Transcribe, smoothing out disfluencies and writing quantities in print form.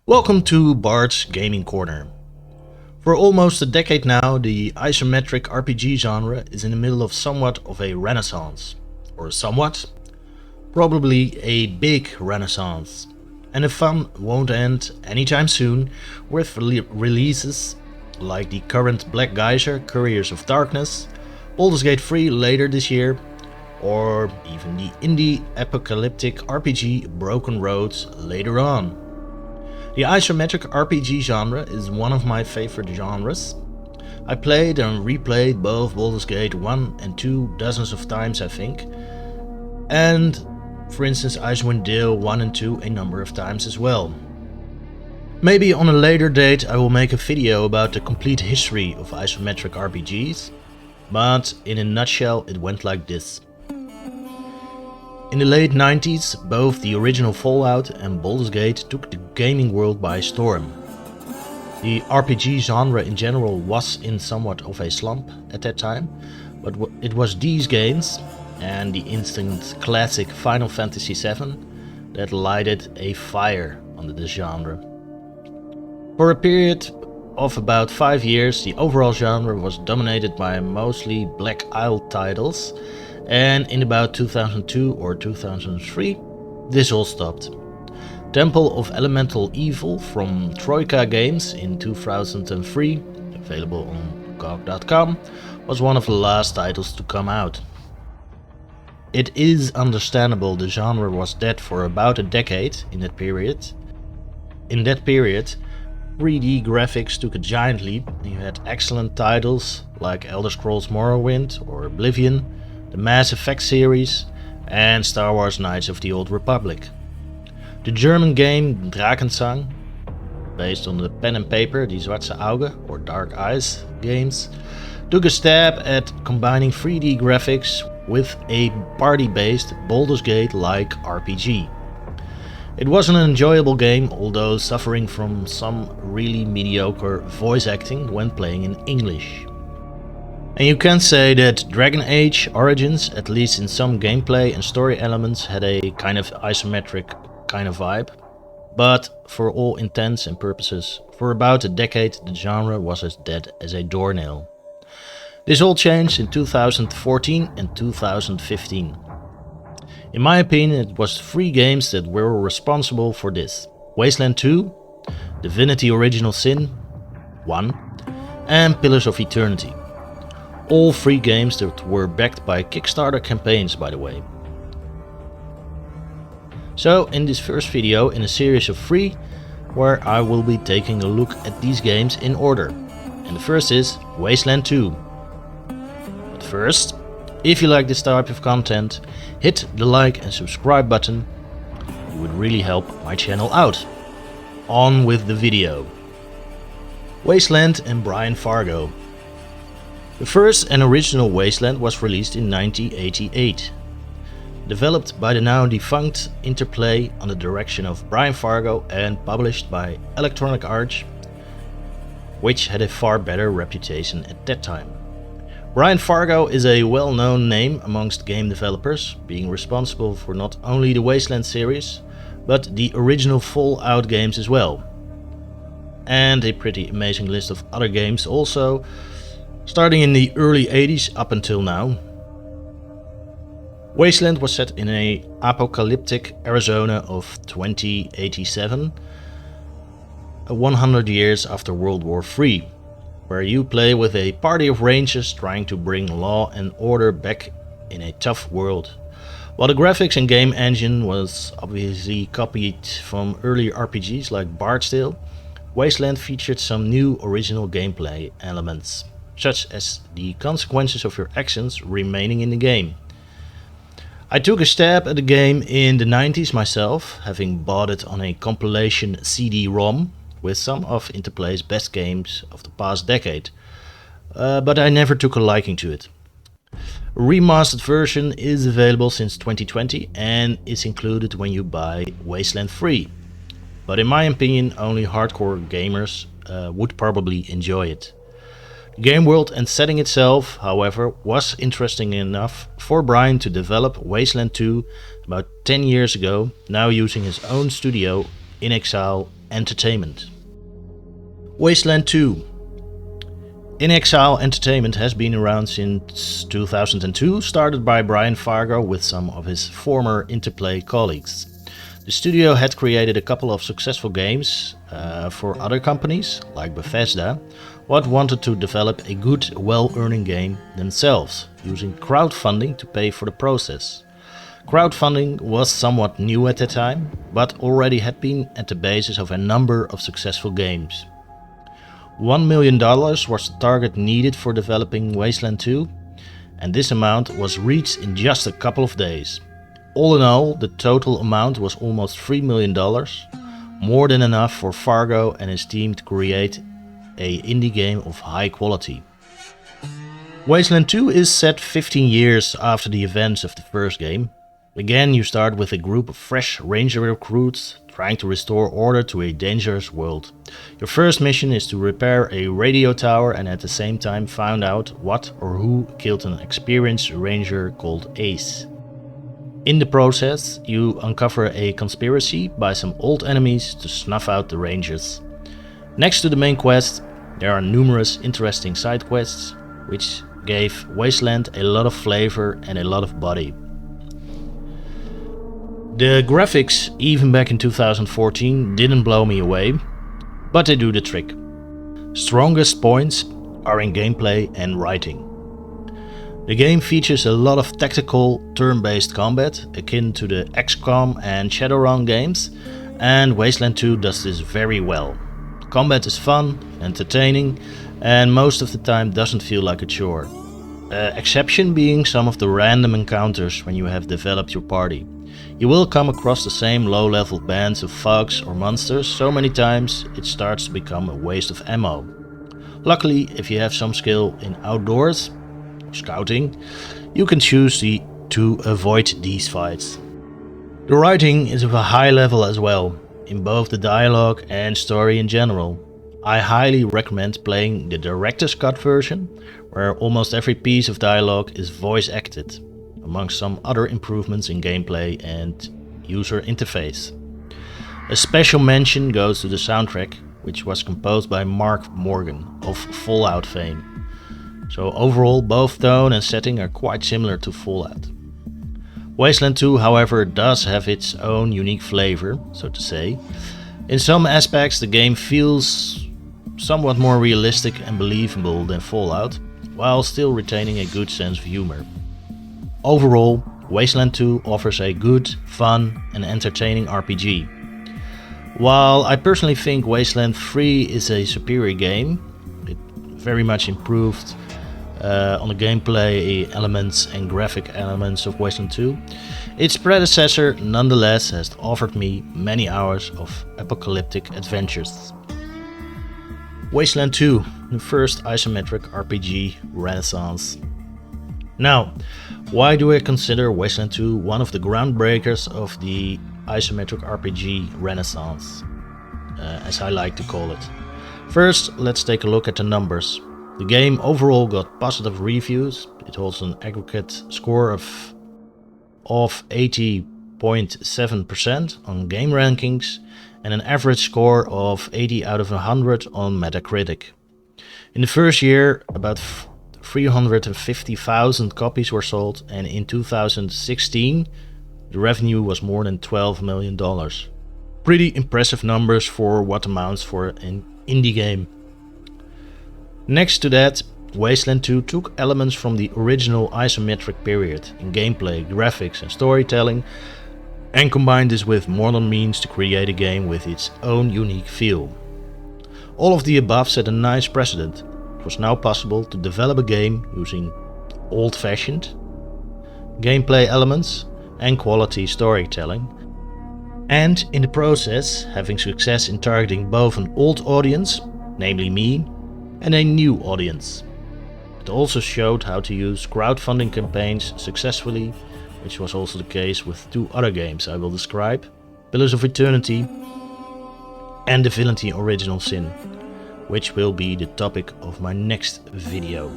Welcome to Barts Gaming Corner. For almost a decade now, the isometric RPG genre is in the middle of somewhat of a renaissance. Or somewhat? Probably a big renaissance. And the fun won't end anytime soon with releases like the current Black Geyser, Couriers of Darkness, Baldur's Gate 3 later this year, or even the indie apocalyptic RPG Broken Roads later on. The isometric RPG genre is one of my favorite genres. I played and replayed both Baldur's Gate 1 and 2 dozens of times, I think. And for instance Icewind Dale 1 and 2 a number of times as well. Maybe on a later date I will make a video about the complete history of isometric RPGs, but in a nutshell it went like this. In the late 90s, both the original Fallout and Baldur's Gate took the gaming world by storm. The RPG genre in general was in somewhat of a slump at that time, but it was these games and the instant classic Final Fantasy VII that lighted a fire under the genre. For a period of about 5 years, the overall genre was dominated by mostly Black Isle titles. And in about 2002 or 2003, this all stopped. Temple of Elemental Evil from Troika Games in 2003, available on GOG.com, was one of the last titles to come out. It is understandable the genre was dead for about a decade in that period. In that period, 3D graphics took a giant leap and you had excellent titles like Elder Scrolls Morrowind or Oblivion, the Mass Effect series and Star Wars Knights of the Old Republic. The German game Drakensang, based on the pen and paper Die Schwarze Auge or Dark Eyes games, took a stab at combining 3D graphics with a party-based Baldur's Gate-like RPG. It was an enjoyable game, although suffering from some really mediocre voice acting when playing in English. And you can say that Dragon Age Origins, at least in some gameplay and story elements, had a kind of isometric kind of vibe. But for all intents and purposes, for about a decade the genre was as dead as a doornail. This all changed in 2014 and 2015. In my opinion, it was 3 games that were responsible for this. Wasteland 2, Divinity Original Sin 1, and Pillars of Eternity. All 3 games that were backed by Kickstarter campaigns, by the way. So in this first video in a series of 3, where I will be taking a look at these games in order. And the first is Wasteland 2. But first, if you like this type of content, hit the like and subscribe button. You would really help my channel out. On with the video. Wasteland and Brian Fargo. The first and original Wasteland was released in 1988. Developed by the now defunct Interplay on the direction of Brian Fargo and published by Electronic Arts, which had a far better reputation at that time. Brian Fargo is a well-known name amongst game developers, being responsible for not only the Wasteland series, but the original Fallout games as well. And a pretty amazing list of other games also, starting in the early 80s up until now. Wasteland was set in a apocalyptic Arizona of 2087, 100 years after World War III, where you play with a party of rangers trying to bring law and order back in a tough world. While the graphics and game engine was obviously copied from earlier RPGs like Barts, Wasteland featured some new original gameplay elements, such as the consequences of your actions remaining in the game. I took a stab at the game in the 90s myself, having bought it on a compilation CD-ROM with some of Interplay's best games of the past decade, but I never took a liking to it. A remastered version is available since 2020 and is included when you buy Wasteland 3, but in my opinion only hardcore gamers would probably enjoy it. The game world and setting itself, however, was interesting enough for Brian to develop Wasteland 2 about 10 years ago, now using his own studio in exile entertainment. Wasteland 2. In Exile Entertainment has been around since 2002, started by Brian Fargo with some of his former Interplay colleagues. The studio had created a couple of successful games for other companies, like Bethesda, but wanted to develop a good, well-earning game themselves, using crowdfunding to pay for the process. Crowdfunding was somewhat new at the time, but already had been at the basis of a number of successful games. $1 million was the target needed for developing Wasteland 2, and this amount was reached in just a couple of days. All in all, the total amount was almost $3 million, more than enough for Fargo and his team to create an indie game of high quality. Wasteland 2 is set 15 years after the events of the first game. Again, you start with a group of fresh ranger recruits trying to restore order to a dangerous world. Your first mission is to repair a radio tower and at the same time find out what or who killed an experienced ranger called Ace. In the process, you uncover a conspiracy by some old enemies to snuff out the rangers. Next to the main quest, there are numerous interesting side quests, which gave Wasteland a lot of flavor and a lot of body. The graphics, even back in 2014, didn't blow me away, but they do the trick. Strongest points are in gameplay and writing. The game features a lot of tactical, turn-based combat, akin to the XCOM and Shadowrun games, and Wasteland 2 does this very well. Combat is fun, entertaining, and most of the time doesn't feel like a chore. Exception being some of the random encounters when you have developed your party. You will come across the same low-level bands of thugs or monsters so many times it starts to become a waste of ammo. Luckily, if you have some skill in outdoors, scouting, you can choose to avoid these fights. The writing is of a high level as well, in both the dialogue and story in general. I highly recommend playing the director's cut version, where almost every piece of dialogue is voice acted, amongst some other improvements in gameplay and user interface. A special mention goes to the soundtrack, which was composed by Mark Morgan of Fallout fame. So overall, both tone and setting are quite similar to Fallout. Wasteland 2, however, does have its own unique flavor, so to say. In some aspects, the game feels somewhat more realistic and believable than Fallout, while still retaining a good sense of humor. Overall, Wasteland 2 offers a good, fun and entertaining RPG. While I personally think Wasteland 3 is a superior game, it very much improved on the gameplay elements and graphic elements of Wasteland 2, its predecessor nonetheless has offered me many hours of apocalyptic adventures. Wasteland 2, the first isometric RPG Renaissance. Now, why do I consider Wasteland 2 one of the groundbreakers of the Isometric RPG Renaissance, as I like to call it? First, let's take a look at the numbers. The game overall got positive reviews. It holds an aggregate score of 80.7% on Game Rankings and an average score of 80 out of 100 on Metacritic. In the first year, about 350,000 copies were sold, and in 2016 the revenue was more than $12 million. Pretty impressive numbers for what amounts for an indie game. Next to that, Wasteland 2 took elements from the original isometric period in gameplay, graphics and storytelling and combined this with modern means to create a game with its own unique feel. All of the above set a nice precedent. It was now possible to develop a game using old-fashioned gameplay elements and quality storytelling, and in the process having success in targeting both an old audience, namely me, and a new audience. It also showed how to use crowdfunding campaigns successfully, which was also the case with two other games I will describe, Pillars of Eternity and Divinity Original Sin, which will be the topic of my next video.